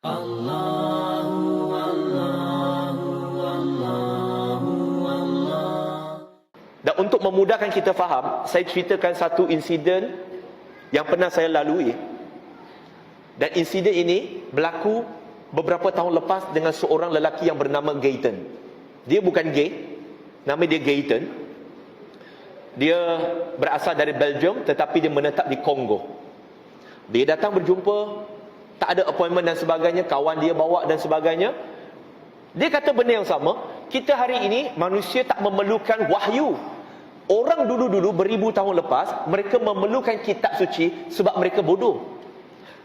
Dan untuk memudahkan kita faham, saya ceritakan satu insiden yang pernah saya lalui. Dan insiden ini berlaku beberapa tahun lepas dengan seorang lelaki yang bernama Gayton. Dia bukan gay, nama dia Gayton. Dia berasal dari Belgium tetapi dia menetap di Kongo. Dia datang berjumpa, tak ada appointment dan sebagainya, kawan dia bawa dan sebagainya. Dia kata benda yang sama, kita hari ini manusia tak memerlukan wahyu. Orang dulu-dulu beribu tahun lepas, mereka memerlukan kitab suci sebab mereka bodoh.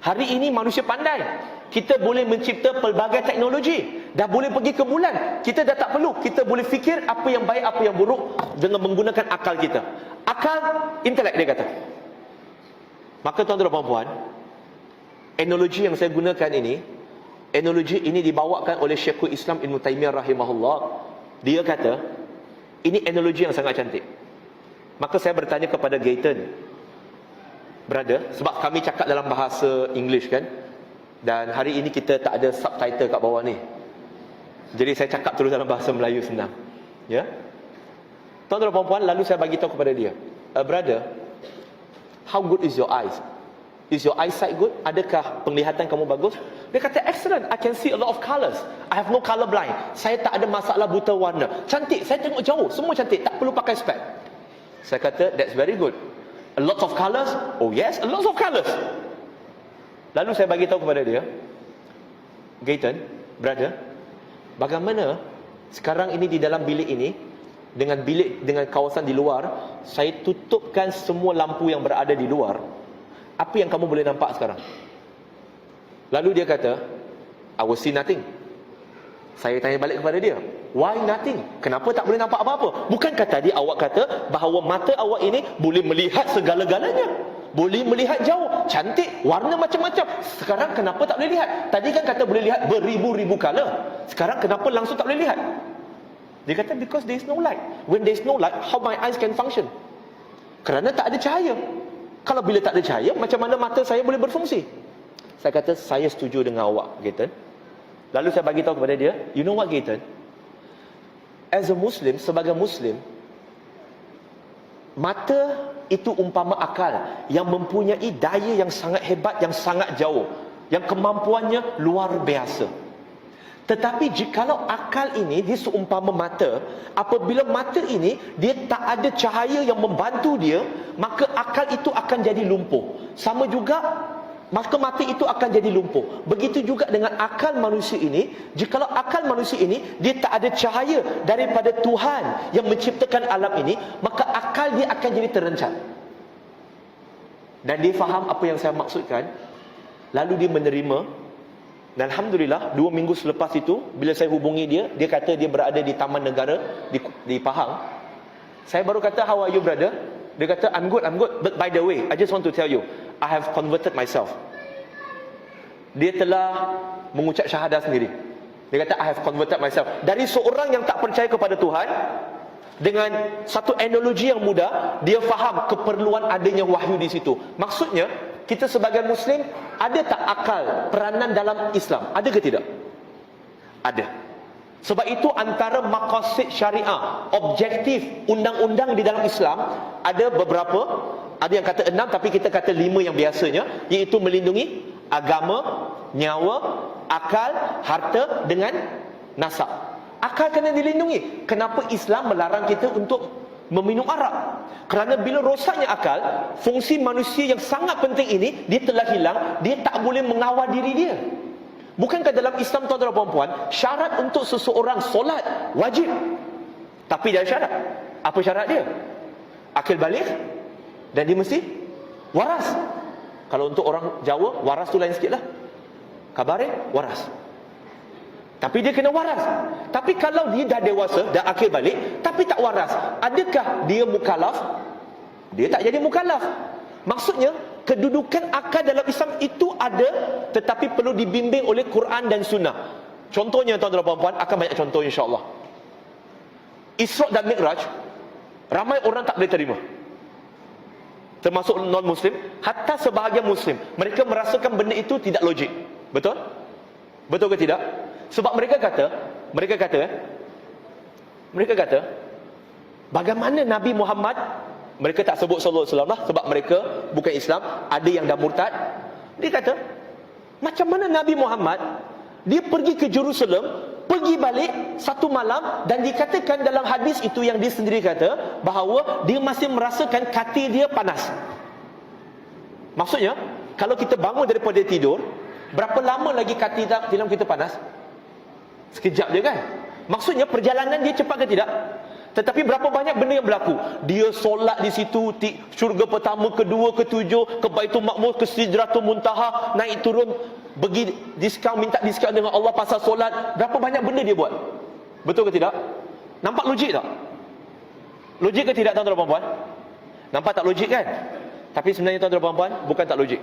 Hari ini manusia pandai. Kita boleh mencipta pelbagai teknologi. Dah boleh pergi ke bulan. Kita dah tak perlu. Kita boleh fikir apa yang baik, apa yang buruk dengan menggunakan akal kita. Akal, intelek dia kata. Maka tuan-tuan dan puan-puan, analogi yang saya gunakan ini, analogi ini dibawakan oleh Syekhul Islam Ibn Taymiyah rahimahullah. Dia kata, ini analogi yang sangat cantik. Maka saya bertanya kepada Gayton, brother, sebab kami cakap dalam bahasa English kan, dan hari ini kita tak ada subtitle kat bawah ni, jadi saya cakap terus dalam bahasa Melayu senang. Ya, tuan-tuan dan puan-puan, lalu saya bagi tahu kepada dia, brother, how good is your eyes? Is your eyesight good? Adakah penglihatan kamu bagus? Dia kata, excellent, I can see a lot of colours. I have no colour blind. Saya tak ada masalah buta warna. Cantik, saya tengok jauh, semua cantik, tak perlu pakai spek. Saya kata, that's very good. A lot of colours? Oh yes, a lot of colours. Lalu saya bagi tahu kepada dia, Gayton, brother, bagaimana sekarang ini di dalam bilik ini, dengan kawasan di luar, saya tutupkan semua lampu yang berada di luar. Apa yang kamu boleh nampak sekarang? Lalu dia kata, I will see nothing. Saya tanya balik kepada dia, why nothing? Kenapa tak boleh nampak apa-apa? Bukankah tadi awak kata bahawa mata awak ini boleh melihat segala-galanya, boleh melihat jauh, cantik, warna macam-macam. Sekarang kenapa tak boleh lihat? Tadi kan kata boleh lihat beribu-ribu color. Sekarang kenapa langsung tak boleh lihat? Dia kata, because there is no light. When there is no light, how my eyes can function? Kerana tak ada cahaya. Kalau bila tak ada cahaya, macam mana mata saya boleh berfungsi? Saya kata, saya setuju dengan awak, Gayton. Lalu saya bagi tahu kepada dia, you know what, Gayton? As a Muslim, sebagai Muslim, mata itu umpama akal yang mempunyai daya yang sangat hebat, yang sangat jauh, yang kemampuannya luar biasa. Tetapi jikalau akal ini dia seumpama mata, apabila mata ini dia tak ada cahaya yang membantu dia, maka akal itu akan jadi lumpuh. Sama juga, maka mata itu akan jadi lumpuh. Begitu juga dengan akal manusia ini. Jikalau akal manusia ini dia tak ada cahaya daripada Tuhan yang menciptakan alam ini, maka akal dia akan jadi terencat. Dan dia faham apa yang saya maksudkan. Lalu dia menerima. Dan alhamdulillah, 2 minggu selepas itu, bila saya hubungi dia, dia kata dia berada di Taman Negara di Pahang. Saya baru kata, how are you, brother? Dia kata, I'm good. But by the way, I just want to tell you, I have converted myself. Dia telah mengucap syahadah sendiri. Dia kata, I have converted myself. Dari seorang yang tak percaya kepada Tuhan, dengan satu analogi yang mudah, dia faham keperluan adanya wahyu di situ. Maksudnya, kita sebagai Muslim, ada tak akal peranan dalam Islam? Ada ke tidak? Ada. Sebab itu antara maqasid syariah, objektif undang-undang di dalam Islam, ada beberapa. Ada yang kata 6, tapi kita kata 5 yang biasanya, iaitu melindungi agama, nyawa, akal, harta dengan nasab. Akal kena dilindungi. Kenapa Islam melarang kita untuk meminum arak? Kerana bila rosaknya akal, fungsi manusia yang sangat penting ini, dia telah hilang. Dia tak boleh mengawal diri dia. Bukankah dalam Islam, tuan-tuan dan puan-puan, syarat untuk seseorang solat wajib, tapi dia ada syarat. Apa syarat dia? Akil baligh, dan dia mesti waras. Kalau untuk orang Jawa, waras tu lain sikit lah. Kabarin, waras. Tapi dia kena waras. Tapi kalau dia dah dewasa, dah akil balik, tapi tak waras, adakah dia mukallaf? Dia tak jadi mukallaf. Maksudnya, kedudukan akal dalam Islam itu ada, tetapi perlu dibimbing oleh Quran dan Sunnah. Contohnya, tuan-tuan dan puan-puan, akan banyak contoh insya-Allah. Isra' dan Mi'raj, ramai orang tak boleh terima. Termasuk non-Muslim, hatta sebahagian Muslim. Mereka merasakan benda itu tidak logik. Betul? Betul ke tidak? Sebab mereka kata, bagaimana Nabi Muhammad, mereka tak sebut sallallahu alaihi wasallam lah, sebab mereka bukan Islam, ada yang dah murtad. Dia kata, macam mana Nabi Muhammad, dia pergi ke Jerusalem, pergi balik satu malam, dan dikatakan dalam hadis itu yang dia sendiri kata, bahawa dia masih merasakan katil dia panas. Maksudnya, kalau kita bangun daripada tidur, berapa lama lagi katil kita panas? Sekejap je kan? Maksudnya perjalanan dia cepat ke tidak? Tetapi berapa banyak benda yang berlaku? Dia solat di situ, syurga pertama, kedua, ketujuh, ke Baitul Ma'mur, ke Sidratul Muntaha, naik turun, pergi diskaun, minta diskaun dengan Allah pasal solat. Berapa banyak benda dia buat? Betul ke tidak? Nampak logik tak? Logik ke tidak, tuan-tuan dan puan-puan? Nampak tak logik kan? Tapi sebenarnya tuan-tuan dan puan-puan, bukan tak logik.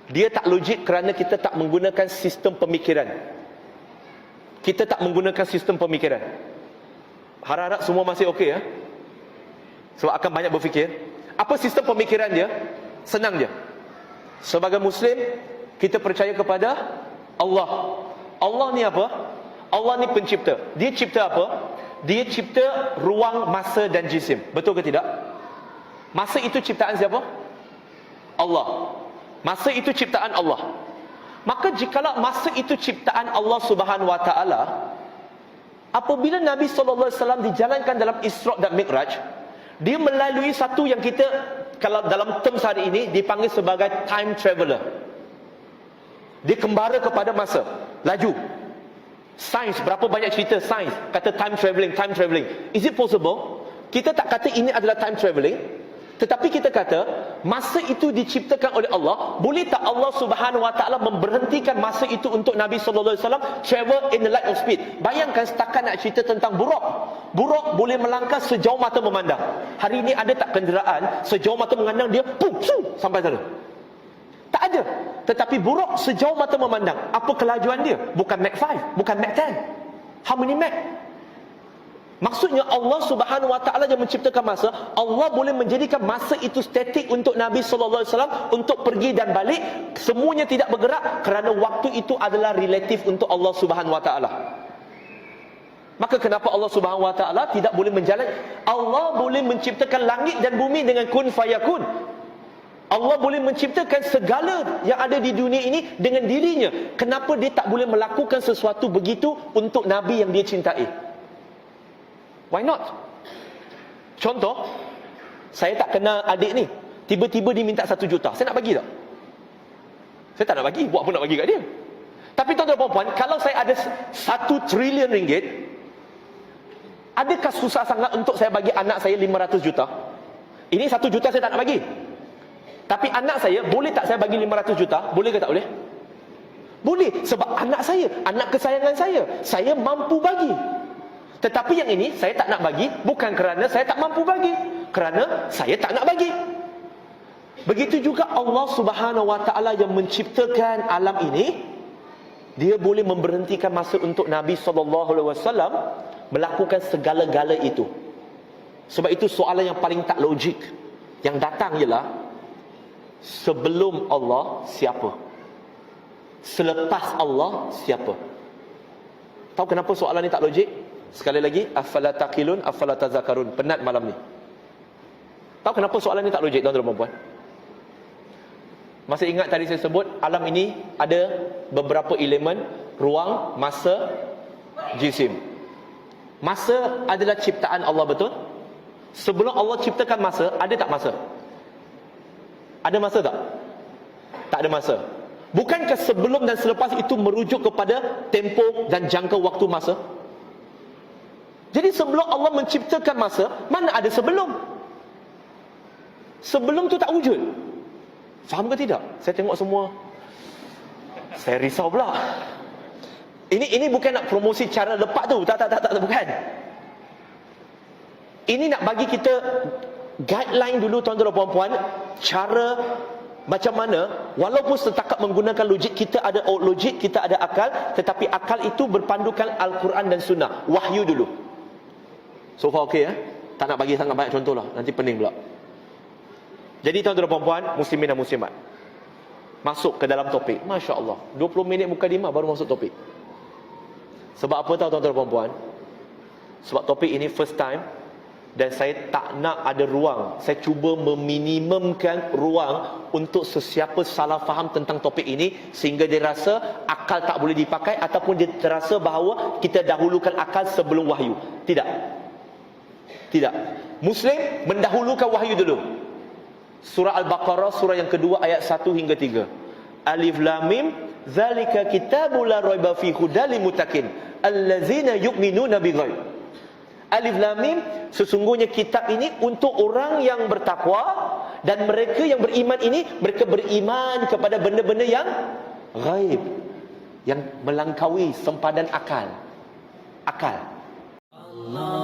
Dia tak logik kerana kita tak menggunakan sistem pemikiran. Kita tak menggunakan sistem pemikiran. Harap-harap semua masih okey ya. Sebab akan banyak berfikir. Apa sistem pemikiran dia? Senang je. Sebagai Muslim, kita percaya kepada Allah. Allah ni apa? Allah ni pencipta. Dia cipta apa? Dia cipta ruang, masa dan jisim. Betul ke tidak? Masa itu ciptaan siapa? Allah. Masa itu ciptaan Allah. Maka jikalau masa itu ciptaan Allah Subhanahu Wa Taala, apabila Nabi SAW dijalankan dalam Isra' dan Mi'raj, dia melalui satu yang kita, kalau dalam term hari ini, dipanggil sebagai time traveler. Dia kembara kepada masa, laju. Sains, berapa banyak cerita sains kata time travelling. Is it possible? Kita tak kata ini adalah time travelling, tetapi kita kata masa itu diciptakan oleh Allah. Boleh tak Allah Subhanahu Wa Taala memberhentikan masa itu untuk Nabi sallallahu alaihi wasallam travel in the light of speed? Bayangkan setakat nak cerita tentang buruk. Buruk boleh melangkah sejauh mata memandang. Hari ini ada tak kenderaan sejauh mata memandang dia pum sampai sana? Tak ada. Tetapi buruk sejauh mata memandang, apa kelajuan dia? Bukan Mach 5, bukan Mach 10. How many Mach? Maksudnya Allah Subhanahu Wa Taala yang menciptakan masa. Allah boleh menjadikan masa itu statik untuk Nabi sallallahu alaihi wasallam untuk pergi dan balik, semuanya tidak bergerak kerana waktu itu adalah relatif untuk Allah Subhanahu Wa Taala. Maka kenapa Allah Subhanahu Wa Taala tidak boleh menjalan? Allah boleh menciptakan langit dan bumi dengan kun fayakun. Allah boleh menciptakan segala yang ada di dunia ini dengan dirinya. Kenapa dia tak boleh melakukan sesuatu begitu untuk Nabi yang dia cintai? Why not? Contoh, saya tak kenal adik ni, tiba-tiba dia minta 1 juta. Saya nak bagi tak? Saya tak nak bagi. Buat apa nak bagi kat dia? Tapi tuan-tuan dan puan, kalau saya ada 1 trilion ringgit, adakah susah sangat untuk saya bagi anak saya 500 juta? Ini 1 juta saya tak nak bagi. Tapi anak saya, boleh tak saya bagi 500 juta? Boleh ke tak boleh? Boleh. Sebab anak saya, anak kesayangan saya mampu bagi. Tetapi yang ini saya tak nak bagi, bukan kerana saya tak mampu bagi, kerana saya tak nak bagi. Begitu juga Allah Subhanahu Wa Taala yang menciptakan alam ini, dia boleh memberhentikan masa untuk Nabi SAW melakukan segala-gala itu. Sebab itu soalan yang paling tak logik yang datang ialah, sebelum Allah siapa? Selepas Allah siapa? Tahu kenapa soalan ni tak logik? Sekali lagi, afala taqilun, afala tazakarun. Penat malam ni. Tahu kenapa soalan ni tak logik, tuan-tuan dan puan? Masih ingat tadi saya sebut, alam ini ada beberapa elemen, ruang, masa, jisim. Masa adalah ciptaan Allah, betul? Sebelum Allah ciptakan masa, ada tak masa? Ada masa tak? Tak ada masa. Bukankah sebelum dan selepas itu merujuk kepada tempoh dan jangka waktu masa? Jadi sebelum Allah menciptakan masa, mana ada sebelum? Sebelum tu tak wujud. Faham ke tidak? Saya tengok semua, saya risau pula. Ini bukan nak promosi cara lepak tu. Tak, bukan. Ini nak bagi kita guideline dulu, tuan-tuan dan puan-puan, cara macam mana, walaupun setakat menggunakan logik, kita ada logik, kita ada akal, tetapi akal itu berpandukan Al-Quran dan Sunnah. Wahyu dulu. So far okey ya? Tak nak bagi sangat banyak contoh lah, nanti pening pula. Jadi tuan-tuan dan puan-puan, muslimin dan muslimat, masuk ke dalam topik. Masya Allah, 20 minit mukadimah baru masuk topik. Sebab apa tahu tuan-tuan dan puan? Sebab topik ini first time, dan saya tak nak ada ruang. Saya cuba meminimumkan ruang untuk sesiapa salah faham tentang topik ini, sehingga dia rasa akal tak boleh dipakai, ataupun dia terasa bahawa kita dahulukan akal sebelum wahyu. Tidak. Tidak. Muslim mendahulukan wahyu dulu. Surah Al-Baqarah, surah yang kedua, ayat 1 hingga 3. Alif Lam Mim, zalika kitabul la raiba fihi hudal lil muttaqin allazina yu'minuna bil ghaib. Alif Lam Mim, sesungguhnya kitab ini untuk orang yang bertakwa, dan mereka yang beriman ini, mereka beriman kepada benda-benda yang ghaib, yang melangkaui sempadan akal. Akal. Allah